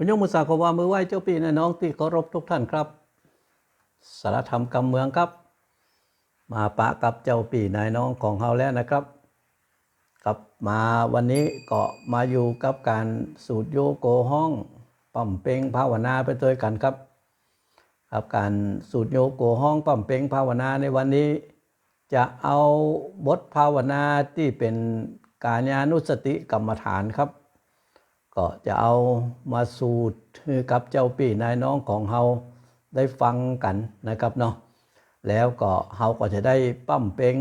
คุณยงมุสาขอว่ามือไหว้เจ้าพี่น้องที่เคารพทุกท่านครับสารธรรมกำเมืองครับมาปะกับเจ้าพี่นายน้องของเฮาแล้วนะครับกับมาวันนี้ก็มาอยู่กับการสูตรโยโกห้องปั่มเป่งภาวนาไปด้วยกันครับกับการสูตรโยโกห้องปั่มเป่งภาวนาในวันนี้จะเอาบทภาวนาที่เป็นกายานุสติกรรมฐานครับก็จะเอามาสูตรกับเจ้าพี่นายน้องของเฮาได้ฟังกันนะครับเนาะแล้วก็เฮาก็จะได้ปั้มเป็น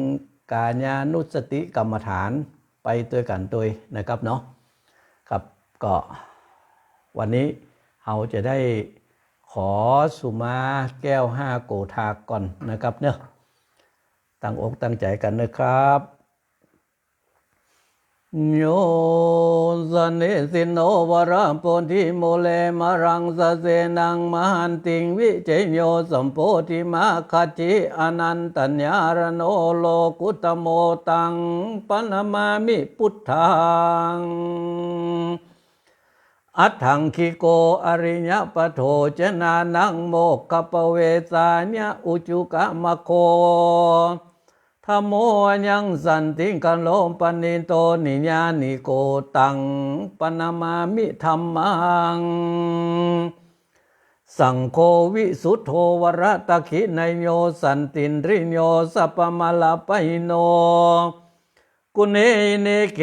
กายานุสติกรรมฐานไปด้วยกันโดยนะครับเนาะครับก็วันนี้เฮาจะได้ขอสุมาแก้ว5โกธากก่อนนะครับเนาะตั้งอกตั้งใจกันนะครับโยสเนสินโนวราปทิโมเลมรังสเสนังมหันติงวิเจโยสัมโพธิมาคัจฉิอนันตัญญารโนโลกุตโมตังปนมามิพุทธังอัฏฐังคิโกอริยปโทจนานังโมกขปเวสาญะอุจุกะมะโคธโมยังสันติกันโลปนิโตนิญาณิโกตังปนามามิธัมมังสังโฆวิสุทโธวรตะขินโยสันตินริโยสัพพมลาปหิโนกุเนเนเก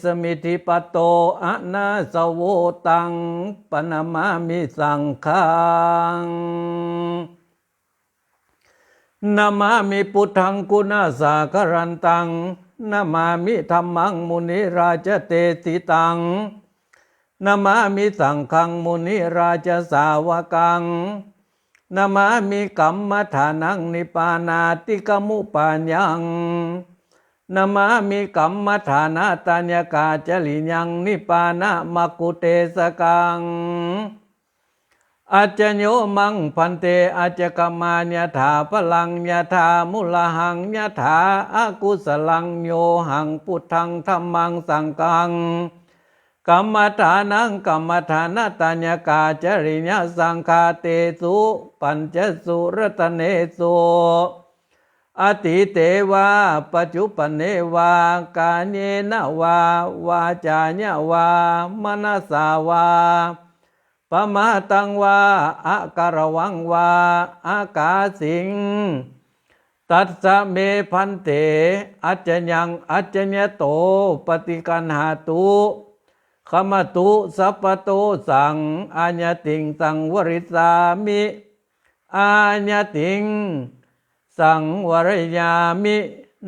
สมิธิปโตอะนาสโวตังปนามามิสังฆังนามามิพุทธังกุณาสาครันตังนามามิธัมมังมุนิราชเตติตังนามามิสังฆังมุนิราชสาวกังนามามิกัมมฐานังนิปานาติกมุปัญญังนามามิกัมมฐานาตัญญกาจลิยังนิปานะมกุเตสกังอาจโยมังพันเตอาจกมาญาถาพลังญาถามุลหังญาถาอากุสลังโยหังพุทธังธัมมังสังฆังกัมมฐานังกัมมฐานาตัญญกาจริยสังฆาเตสุปัญจสุรตเนสุอติเตวาปัจจุปเนวากาเนนะวาวาจาญวามนัสสาวาปมาตังวาอาการวังวาอากาสิงตัสสะเมพันเตอัจจยังอัจจญโตปฏิกันหาตุขมตุสัพพโตสังอาญติงสังวริสามิอาญติงสังวรยามิ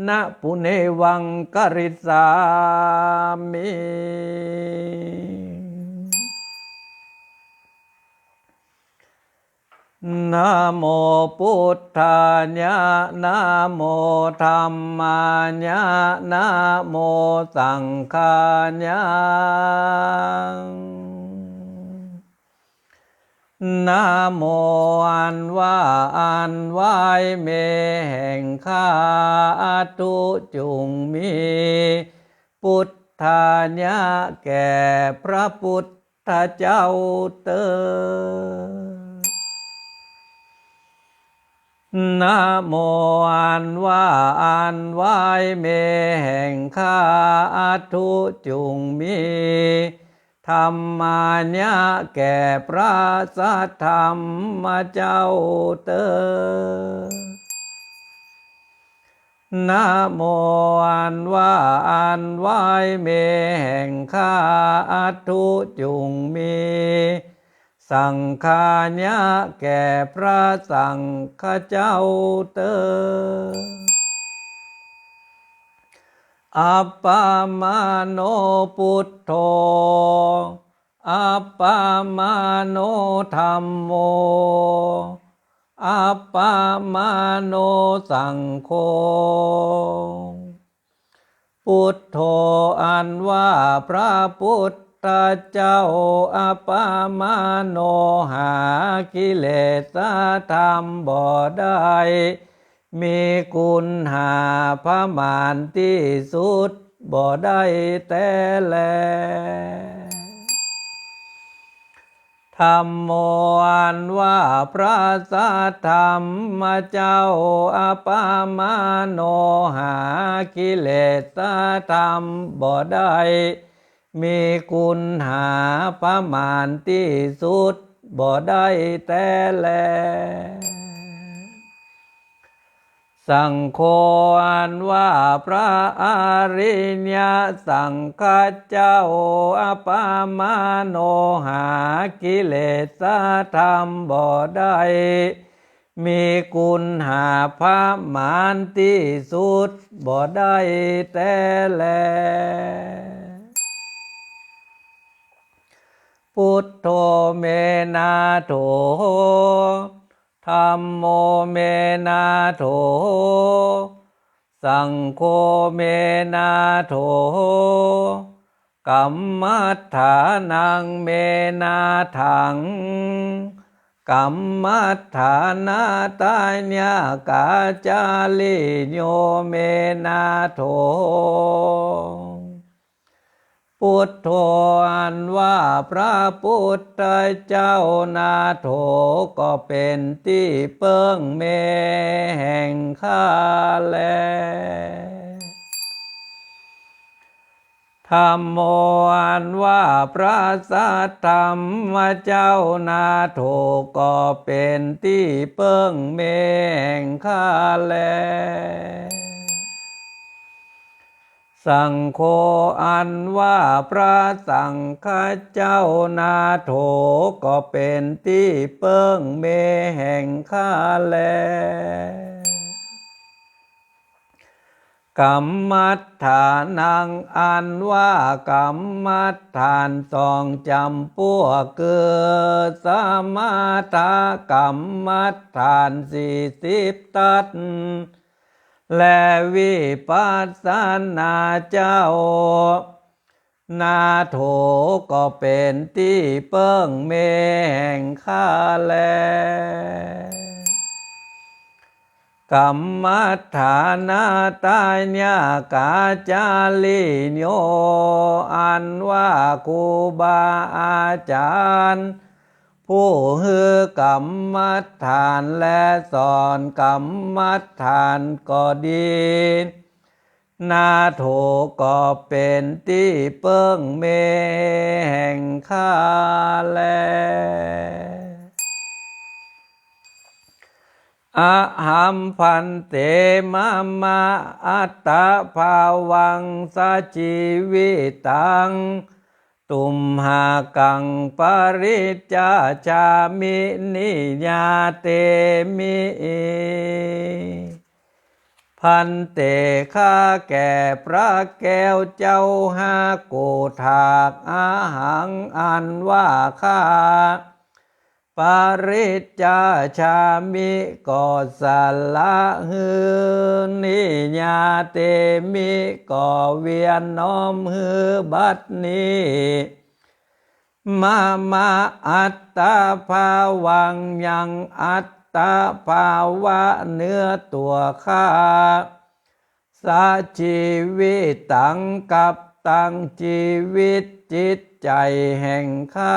นะปุเนวังกริสามินะโมพุทธายะนะโมธัมมายะนะโมสังฆายะนะโมอันว่าอันไหวเมแห่งข้าทุจุงมีพุทธายะแก่พระพุทธเจ้าเตอนะโมอันว่าอันไหวเมแห่งข้าทุจุงมีธรรมาญะแก่พระสัทธรรมเจ้าเตอนะโมอันว่าอันไหวเมแห่งข้าทุจุงมีสังฆายะแก่พระสังฆเจ้าเตออัปปมาโนพุทโธอัปปมาโนธัมโมอัปปมาโนสังโฆพุทโธอันว่าพระพุทธเจ้าอัปปมาโนหากิเลสธรรมบ่ได้มีคุณหาพระมานที่สุดบ่ได้แต่แลธ ธัมโมอันว่าพระสัทธรรมเจ้าอปามาโนหากิเลสธรรมบ่ได้มีคุณหาประมาณที่สุดบ่ได้แต่แลสังโฆอันว่าพระอริยสังฆเจ้าอปามาโนหากิเลสธรรมบ่ได้มีคุณหาพระมานที่สุดบ่ได้แต่แลพุทโธเมนาโถธัมโมเมนาโถสังโฆเมนาโถกัมมัฏฐานังเมนาถังกัมมัฏฐานาตาญญากาจาลิโยเมนาโถพุทโธอันว่าพระพุทธเจ้านาโถก็เป็นที่เปิ้งเมแห่งข้าแลธัมโมอันว่าพระสัทธรรมเจ้านาโถก็เป็นที่เปิ้งเมแห่งข้าแลสังโฆอันว่าพระสังฆเจ้านาโถก็เป็นที่เปิ้งเมแห่งข้าแลกัมมัฏฐานังอันว่ากัมมัฏฐานสองจำพวกคือสมาทากัมมัฏฐาน40ทัศและวิปัสสนาเจ้านาโถก็เป็นที่เปิ้งเมแห่งข้าแลกัมมัฏฐานาตาญญากาจาลิโยอันว่าครูบาอาจารย์ผู้ฮือกรรมฐานและสอนกรรมฐานก็ดีนาโถก็เป็นที่เปิ้งเมแห่งข้าแลอะหัมพันเตมะมะอัตตาภาวังสัจจิวิตังตุมหากังปริจจาจามินิยาเตมิพันเตข้าแก่พระแก้วเจ้าหาโกธากอาหังอันว่าข้าปริจจาชามิก็สละหือนิยาเตมิก็เวียนน้อมหือบัดนี้มาอัตตาภาวังยังอัตตาภาวะเนื้อตัวข้าสัจชีวิตตังกับตังชีวิตจิตใจแห่งข้า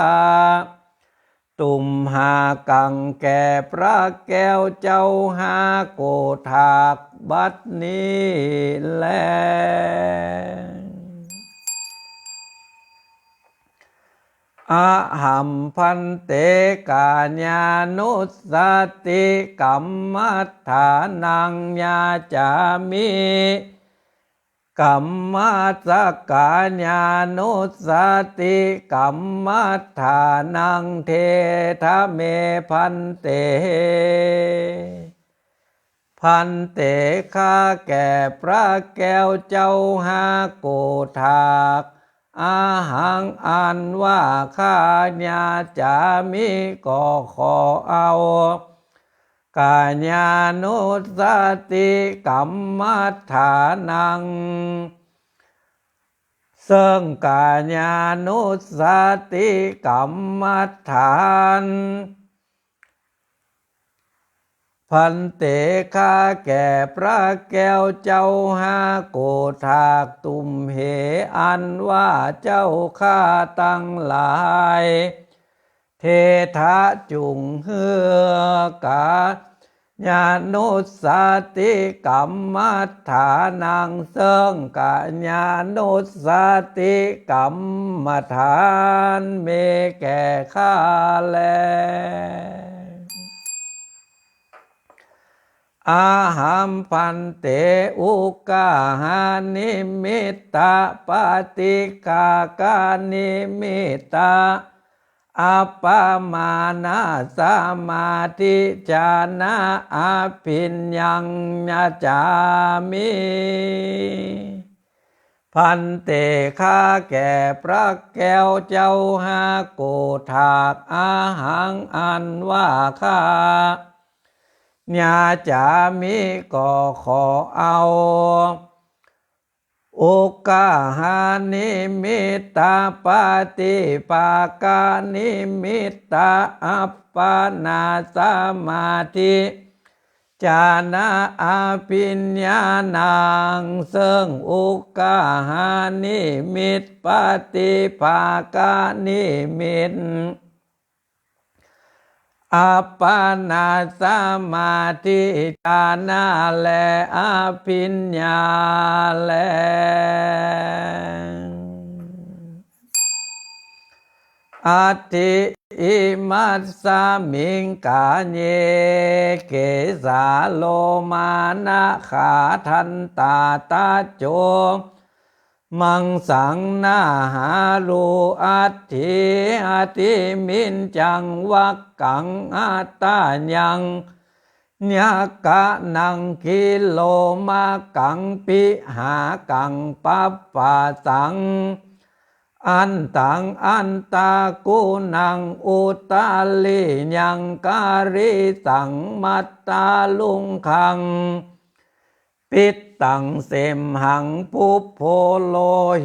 ตุมหากังแก่พระแก้วเจ้าหาโกธากบัดนี้แลอะหัมพันเตกาญานุสติกัมมัฏฐานังญาจามิกัมมัสสกาญานุสติกัมมัฏฐานังเทธะเมพันเตพันเตข้าแก่พระแก้วเจ้าหาโกธากอาหังอันว่าข้าญาจามิก็ขอเอากาญานุสติกัมมัฏฐานังซึ่งกาญานุสติกัมมัฏฐานพันเตข้าแก่พระแก้วเจ้าหาโกธากตุมเหอันว่าเจ้าข้าตั้งหลาย เทถะจุงเฮือกาญาณุสติกรรมฐานังเสิงกะญาณุสติกรรมฐานเมแก่ข้าแลอาหัมพันเตอุกาหานิมิตตาปฏิกากานิมิตตาอัปปมานาสมาธิจานะอภิญญังญาจามิพันเตข้าแก่พระแก้วเจ้าหาโกถากอาหังอันว่าข้าญาจามิก็ขอเอาโอกาหานิมิตตาปฏิปากานิมิตตาอัปปนาสมาธิจานะอภิญญาณังเสิงโอกาหานิมิตปฏิปากานิมิตอัปปนาสมาธิญาณะและอภิญญาและอัตถิอิมัสสมิงกาเยเกสาโลมานะขาทันตาตาโจมังสังนาหารูอัตถิอติมินจังวักกังอัตตายังญากะนังกิโลมากังปิหากังปัปปะสังอันตังอันตากุนังอุตาลิยังการิสังมัตตาลุงคังปิตตังเสมหังปุพโพโล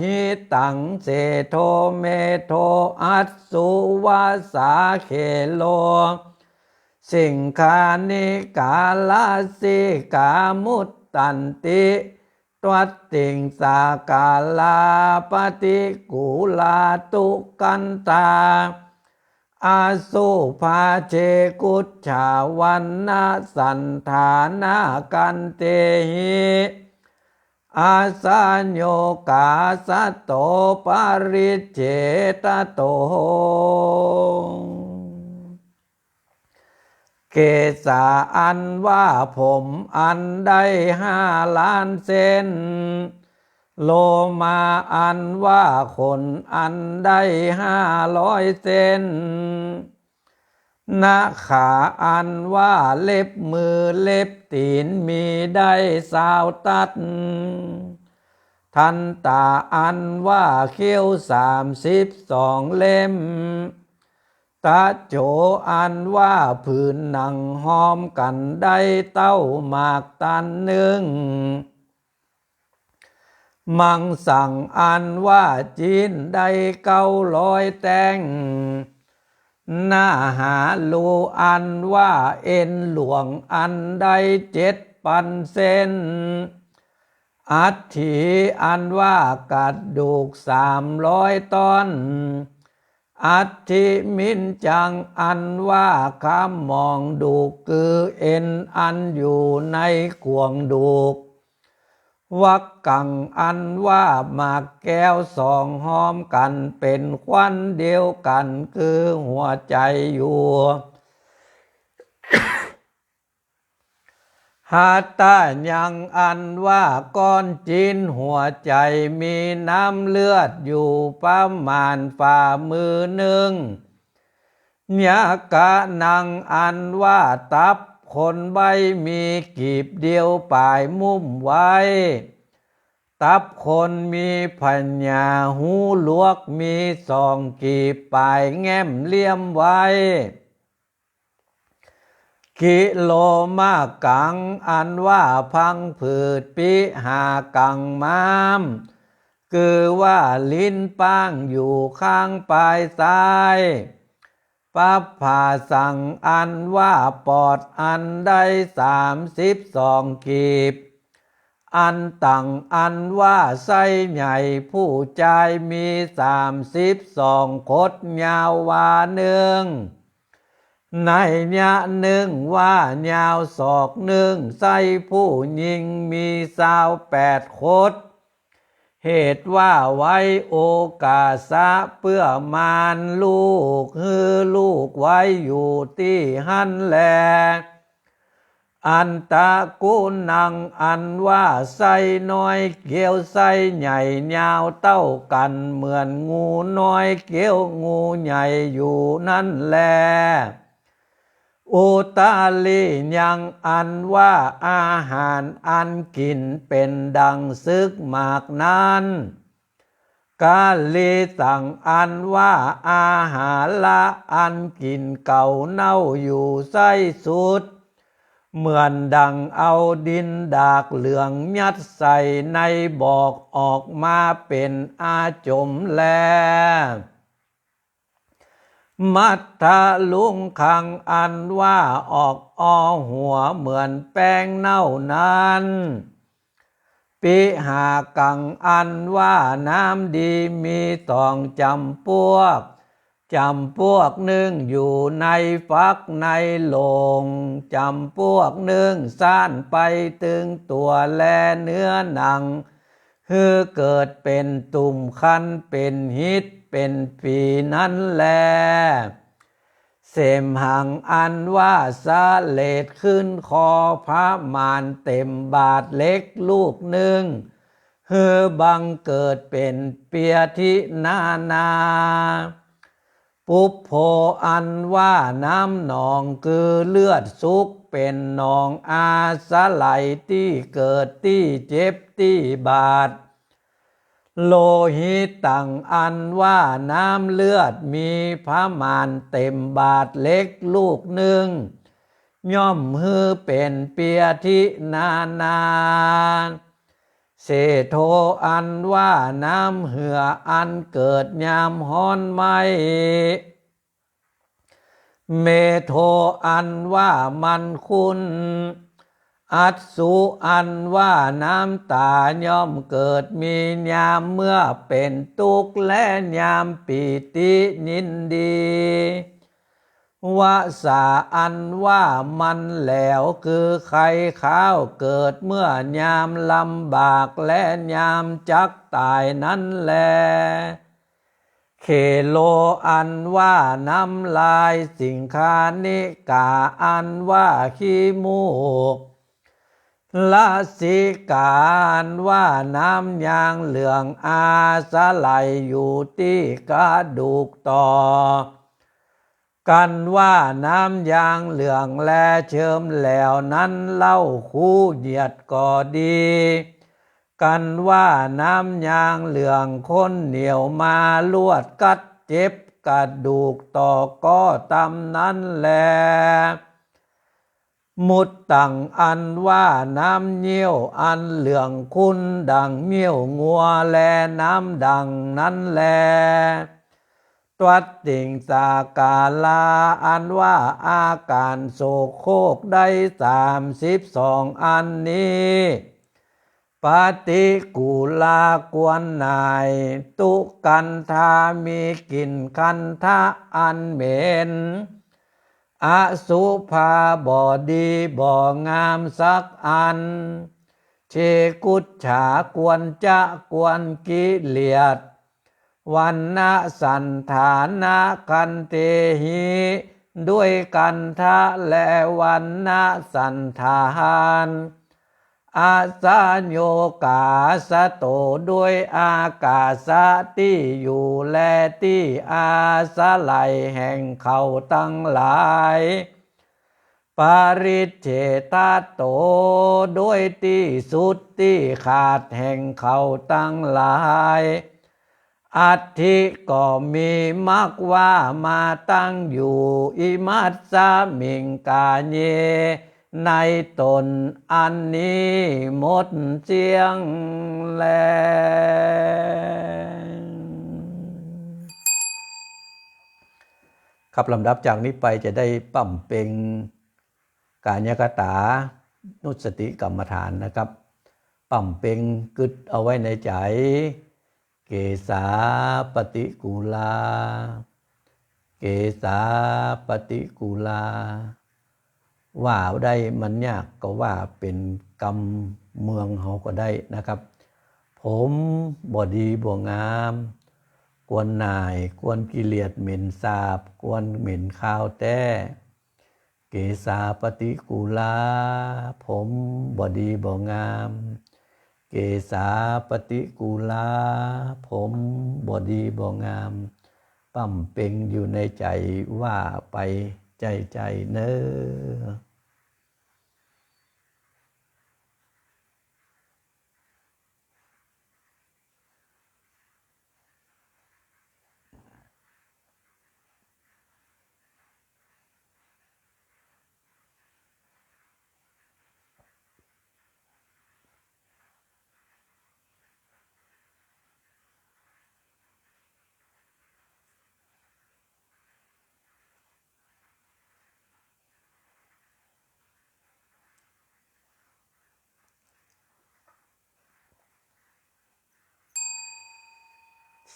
หิตังเสโทเมโทอัสสุวาสาเขโลสิงคานิกาลาสิกามุตตันติตวัตติงสากาลาปฏิกูลาตุกันตาอาสุภาเชกุจฉาวันนาสันฐานากันเตหิอาสัญโยกาสัตโตปาริเจตโตเกษาอันว่าผมอันได้5,000,000 เซนโลมาอันว่าขนอันได้500 เซนนาขาอันว่าเล็บมือเล็บตีนมีได้20 ตัดทันตาอันว่าเขี้ยว32 เล่มตาโจอันว่าผืนหนังหอมกันได้เต้าหมากตัน1มังสั่งอันว่าจีนได้900 แตงหน้าหาลูอันว่าเอ็นหลวงอันได้7,000 เซนอัฐิอันว่ากระดูก300 ตอนอัตถิมินจังอันว่าคำมองดูกคือเอ็นอันอยู่ในขวงดูกวักกังอันว่าหมากแก้ว2ห้อมกันเป็นควันเดียวกันคือหัวใจอยู่หาตายังอันว่าก้อนจีนหัวใจมีน้ำเลือดอยู่ประมาณฝ่ามือ1ญากะนังอันว่าตับคนใบมีกีบเดียวปลายมุมไว้ตับคนมีพัญญาหูลวกมี2 กีบปลายแง้มเลี่ยมไว้กิโลมากังอันว่าพังผืดปิหากังมามคือว่าลิ้นป้างอยู่ข้างปลายซ้ายปัปภาสังอันว่าปอดอันได้32 กีบ อันตังอันว่าไส้ใหญ่ผู้ใจมี32 คดยาววาหนึ่งในยะหนึ่งว่ายาวศอกหนึ่งไส้ผู้ยิงมี28 คดเหตุว่าไว้โอกาสะเพื่อมารลูกฮือลูกไว้อยู่ที่หันแลอันตะกุนังอันว่าไส้น้อยเกี่ยวไส้ใหญ่ยาวเต้ากันเหมือนงูน้อยเกี่ยวงูใหญ่อยู่นั่นแลอุตาลียังอันว่าอาหารอันกินเป็นดังซึกหมากนั้นกาลีสั่งอันว่าอาหารละอันกินเก่าเน่าอยู่ไส้สุดเหมือนดังเอาดินดากเหลืองยัดใส่ในบอกออกมาเป็นอาจมแลมัทธะลุงคังอันว่าออกหัวเหมือนแป้งเน่านั้นปิหากังอันว่าน้ำดีมี2 จำพวกหนึ่งอยู่ในฟักในโลงจำพวกหนึ่งซ่านไปถึงตัวแลเนื้อหนังคือเกิดเป็นตุ่มคันเป็นหิดเป็นฝีนั้นแลเสมหังอันว่าสะเลดขึ้นคอพระมารเต็มบาทเล็กลูกหนึ่งฮือบังเกิดเป็นเปียทินาปุพโพอันว่าน้ำหนองคือเลือดซุกเป็นหนองอาสะไหลที่เกิดที่เจ็บที่บาดโลหิตตังอันว่าน้ำเลือดมีพระมารเต็มบาทเล็กลูกหนึ่งย่อมฮือเป็นเปียทินาเสโทอันว่าน้ำเหืออันเกิดยามฮ้อนไหมเมโทอันว่ามันคุณอัตสุอันว่าน้ำตาย่อมเกิดมียามเมื่อเป็นทุกข์และยามปีติยินดีวาสาอันว่ามันแหลวคือไข่ข้าวเกิดเมื่อยามลำบากและยามจักตายนั้นแลเคโลอันว่าน้ำลายสิงคานิกาอันว่าขี้มูกลาสิการว่าน้ำยางเหลืองอาสะไหลอยู่ที่กระดูกต่อกันว่าน้ำยางเหลืองแลเชิมแล้วนั้นเล่าคู่เหยียดก็ดีกันว่าน้ำยางเหลืองคนเหนียวมาลวดกัดเจ็บกระดูกต่อก็ตำนั้นแลมุตตังอันว่าน้ำเงี้ยวอันเหลืองคุณดังเงี้ยวงัวแลน้ำดังนั้นแลตวัดติงสากาลาอันว่าอาการโศกโคกได้32 อันนี้ปฏิกูลากวนนายตุกันทามีกลิ่นคันทะอันเหม็นอสุภาบ่ดีบ่งามสักอันเชกุจฉากวนจะกวนกิเลสวันนะสันฐานะกันเตหิด้วยกันทะและวันนะสันฐานอาสาโยกาสโตด้วยอากาสที่อยู่แลที่อาสะไหลแห่งเขาตั้งหลายปาริเฉตโตด้วยที่สุดที่ขาดแห่งเขาตั้งหลายอัตถิก็มีมักว่ามาตั้งอยู่อิมัสสมิงกาเยในตนอันนี้หมดเสียงแลครับลำดับจากนี้ไปจะได้ปั่มเป็งกายคตานุสติกรรมฐานนะครับ ปั่มเป่งกึดเอาไว้ในใจเกสาปฏิกูลาเกสาปฏิกูลาว่าได้มันยากก็ว่าเป็นกรรมเมืองเฮาก็ได้นะครับผมบ่ดีบ่งามกวนนายกวนกิเลสเหม็นสาบกวนเหม็นข้าวแต้เกสาปฏิกูลาผมบ่ดีบ่งามเกสาปฏิกูลาผมบ่ดีบ่งามปั่มเป่งอยู่ในใจว่าไปใจเน้อ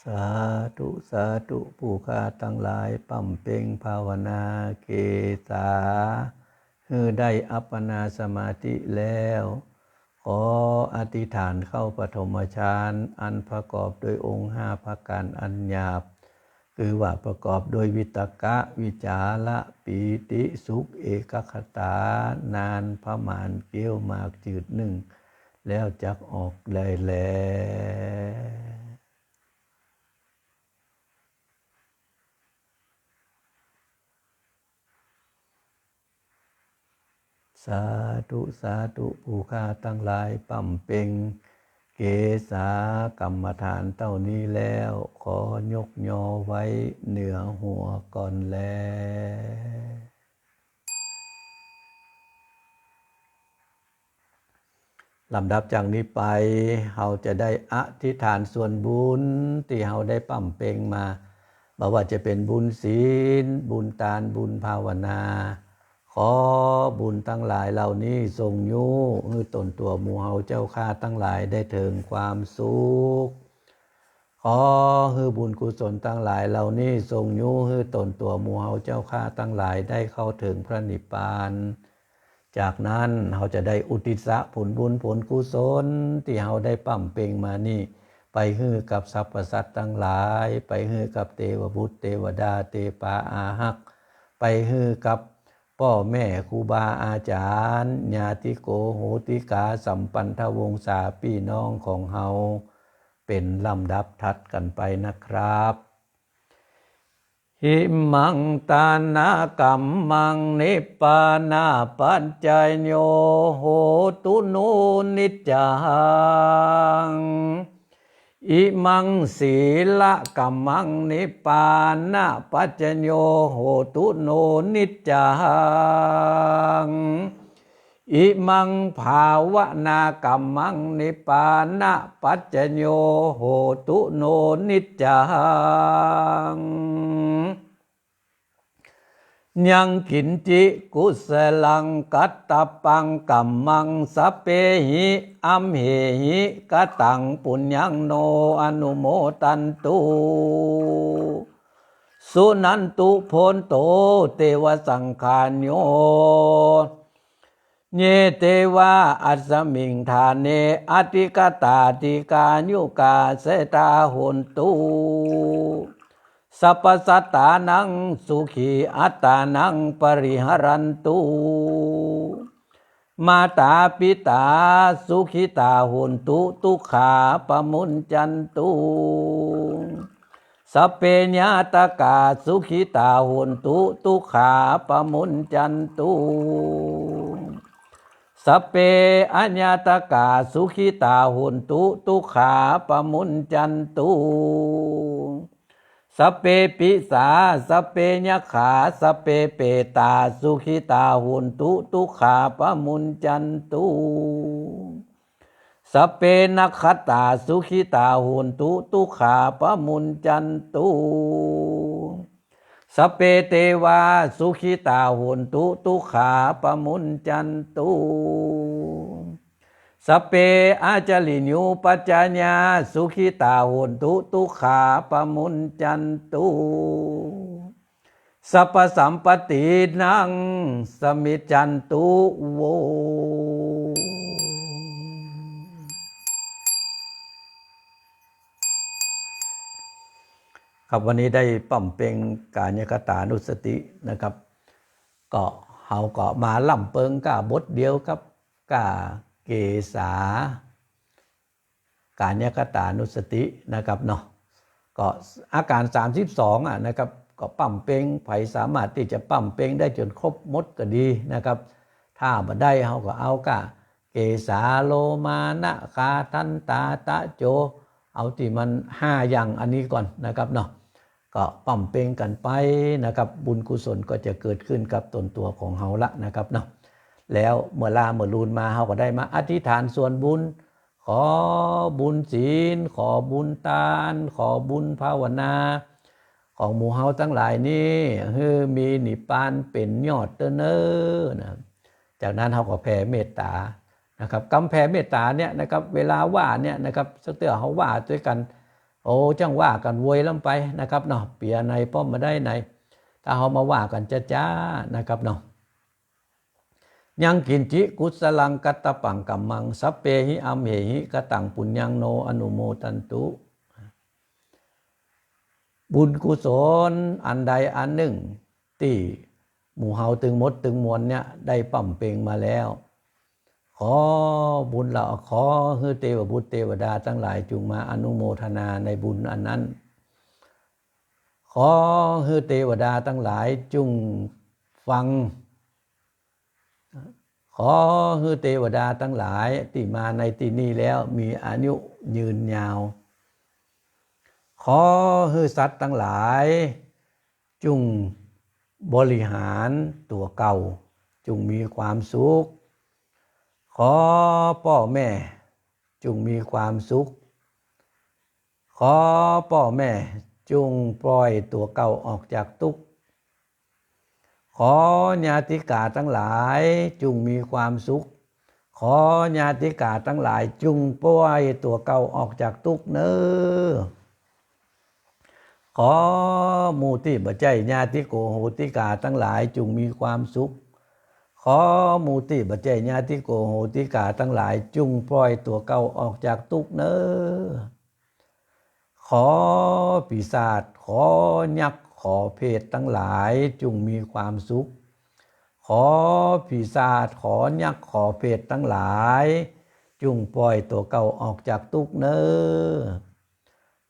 สาธุสาธุผู้ข้าทั้งหลายปั่มเป่งภาวนาเกสาได้อัปปนาสมาธิแล้วขออธิษฐานเข้าปฐมฌานอันประกอบโดยองค์5ประการอันหยาบคือว่าประกอบโดยวิตกะวิจาระปีติสุขเอกคตานานประมาณเกี้ยวหมากจืดหนึ่งแล้วจักออกได้แลสาธุสาธุผู้ข้าทั้งหลายปั่มเป่งเกสากรรมฐานเท่านี้แล้วขอยกยอไว้เหนือหัวก่อนแลลำดับจากนี้ไปเราจะได้อธิษฐานส่วนบุญที่เราได้ปั่มเป่งมาบ่ว่าจะเป็นบุญศีลบุญทานบุญภาวนาขอบุญทั้งหลายเหล่านี้ทรงอยู่ให้ตนตัวหมู่เฮาเจ้าข้าทั้งหลายได้ถึงความสุขขอให้บุญกุศลทั้งหลายเหล่านี้ทรงอยู่ให้ตนตัวหมู่เฮาเจ้าข้าทั้งหลายได้เข้าถึงพระนิพพานจากนั้นเราจะได้อุทิศผลบุญผลกุศลที่เราได้ปั่มเป่งมานี่ไปให้กับสรรพสัตว์ทั้งหลายไปให้กับเทวบุตรเทวดาเทปาอาหักไปให้กับพ่อแม่ครูบาอาจารย์ญาติโกโหติกาสัมปันธวงศาพี่น้องของเฮาเป็นลำดับถัดกันไปนะครับหิมังตานากัมมังนิปปานาปัจจายโยโหตุโนนิจจังอิมังศีละกัมมังนิปปานาปัจจายโยโหตุโนนิจจังอิมังภาวนากัมมังนิปปานาปัจจายโยโหตุโนนิจจังยังกินจิกุสลังกัตตปังกัมมังสเปหิอัมเหหิกตังปุญญังโนอนุโมตันตุสุนันตุโพนโตเทวสังขารโยเยเตวะอัสสมิงทานเนอติกตาติกายุกาเสตาโหนตุสัพพสัตตานังสุขีอัตตานังปริหรันตุมาตาปิตาสุขิตาโหนตุทุกขาปมุญจันตุสัพเพญาตกาสุขิตาโหนตุทุกขาปมุญจันตุสัพเพอัญญาตกาสุขิตาโหนตุทุกขาปมุญจันตุสัพเพปิสาสัพเพญขาสัพเพเปตาสุขิตาโหนตุทุกขาปมุญจันตุสัพเพนัคขตาสุขิตาโหนตุทุกขาปมุญจันตุสัพเพเทวาสุขิตาโหนตุทุกขาปมุญจันตุ สเปอาจาริญุปัจจญาสุขิตาโหนตุทุกขาปมุนจันตุสัพพสัมปตินังสมิจจันตุโวครับวันนี้ได้ปั่มเป็นกายคตานุสตินะครับก็เฮาก็มาล่ำเปิงก้าบทเดียวครับก้าเกษากายคตานุสตินะครับเนาะก็อาการ32นะครับก็ปั่มเป่งไผสามารถที่จะปั่มเป่งได้จนครบหมดก็ดีนะครับถ้าบ่ได้เฮาก็เอาก้าเกษาโลมานะคาทันตาตะโจเอาที่มัน5อย่างอันนี้ก่อนนะครับเนาะก็ปั่มเป่งกันไปนะครับบุญกุศลก็จะเกิดขึ้นกับตนตัวของเฮาละนะครับเนาะแล้วเมื่อลูนมาเฮาก็ได้มาอธิษฐานส่วนบุญขอบุญศีลขอบุญทานขอบุญภาวนาของหมู่เฮาทั้งหลายนี้มีนิพพานเป็นยอดเด้อนะจากนั้นเฮาก็แผ่เมตตานะครับกำแผ่เมตตาเนี่ยนะครับเวลาว่าเนี่ยนะครับสักเตื้อเฮาว่าด้วยกันโอ้จังว่ากันโวยลำไปนะครับเนาะเปียในป้อมมาได้ในถ้าเฮามาว่ากันจ้านะครับเนาะยังกินจิกุศลังกัตตปังกัมมังสัพเพหิอัมเหหิกตังปุญญังโนอนุโมทันตุบุญกุศลอันใดอันหนึ่งที่หมู่เฮาตึงมดตึงมวลเนี่ยได้ปั่มเป่งมาแล้วขอบุญเราขอให้เทวบุตรเทวดาทั้งหลายจงมาอนุโมทนาในบุญอันนั้นขอให้เทวดาทั้งหลายจงฟังขอให้เทวดาทั้งหลายที่มาในที่นี้แล้วมีอายุยืนยาวขอให้สัตว์ทั้งหลายจงบริหารตัวเก่าจงมีความสุขขอพ่อแม่จงมีความสุขขอพ่อแม่จงปล่อยตัวเก่าออกจากทุกข์ขอญาติกาทั้งหลายจงมีความสุขขอญาติกาทั้งหลายจงปล่อยตัวเก่าออกจากทุกข์เน้อขอหมู่ที่บ่ใจญาติโกโหติกาทั้งหลายจงมีความสุขขอหมู่ที่บ่ใจญาติโกโหติกาทั้งหลายจงปล่อยตัวเก่าออกจากทุกข์เน้อขอปีศาจขอยักษ์ขอเพศทั้งหลายจงมีความสุขขอปีศาจขอยักษ์ขอเพศทั้งหลายจงปล่อยตัวเก่าออกจากทุกข์เน้อ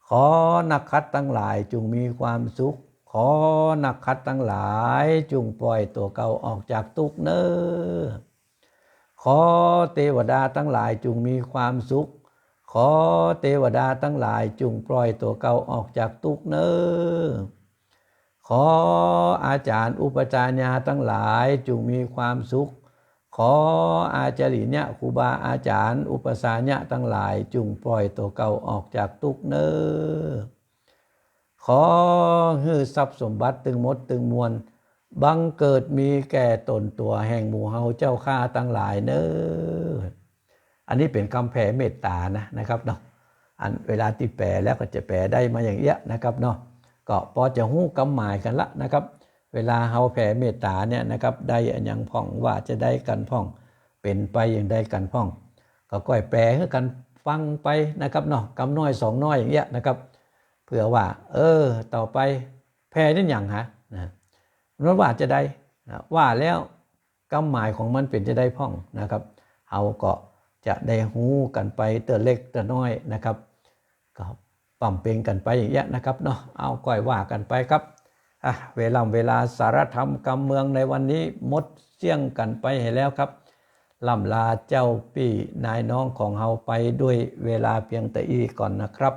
ขอนักขัตทั้งหลายจงมีความสุขขอนักขัตทั้งหลายจงปล่อยตัวเก่าออกจากทุกข์เน้อขอเทวดาทั้งหลายจงมีความสุขขอเทวดาทั้งหลายจงปล่อยตัวเก่าออกจากทุกข์เน้อขออาจารย์อุปจารยาทั้งหลายจงมีความสุขขออาจาริยะครูบาอาจารย์อุปสายะทั้งหลายจงปล่อยตัวเก่าออกจากทุกข์เน้อขอให้ทรัพย์สมบัติตึงมดตึงมวลบังเกิดมีแก่ตนตัวแห่งหมู่เฮาเจ้าข้าทั้งหลายเน้ออันนี้เป็นคำแผ่เมตตานะครับเนาะอันเวลาที่แปลแล้วก็จะแปลได้มาอย่างเงี้ยนะครับเนาะก็พอจะฮู้กำหมายกันละนะครับเวลาเฮาแผ่เมตตาเนี่ยนะครับได้อันยังพ่องว่าจะได้กันพ่องเป็นไปอย่างใดกันพ่องก็ค่อยแปลให้กันฟังไปนะครับเนาะกำน้อยสองน้อยอย่างเงี้ยนะครับเพื่อว่าต่อไปแผ่นั่นอย่างฮะนะนั้นว่าจะได้นะว่าแล้วกำหมายของมันเป็นจะได้พ่องนะครับเฮาก็จะได้ฮู้กันไปเตือเล็กเตือน้อยนะครับก็ปั่มเป่งกันไปอย่างเงี้ยนะครับเนาะเอาก้อยว่ากันไปครับเวลาสารธรรมกำเมืองในวันนี้หมดเสี่ยงกันไปให้แล้วครับล่ำลาเจ้าพี่นายน้องของเฮาไปด้วยเวลาเพียงแต่อีก่อนนะครับ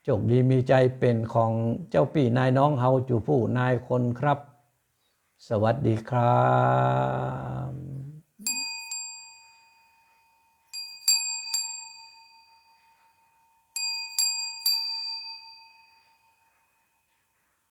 โชคดีมีใจเป็นของเจ้าพี่นายน้องเฮาจูผู้นายคนครับสวัสดีครับ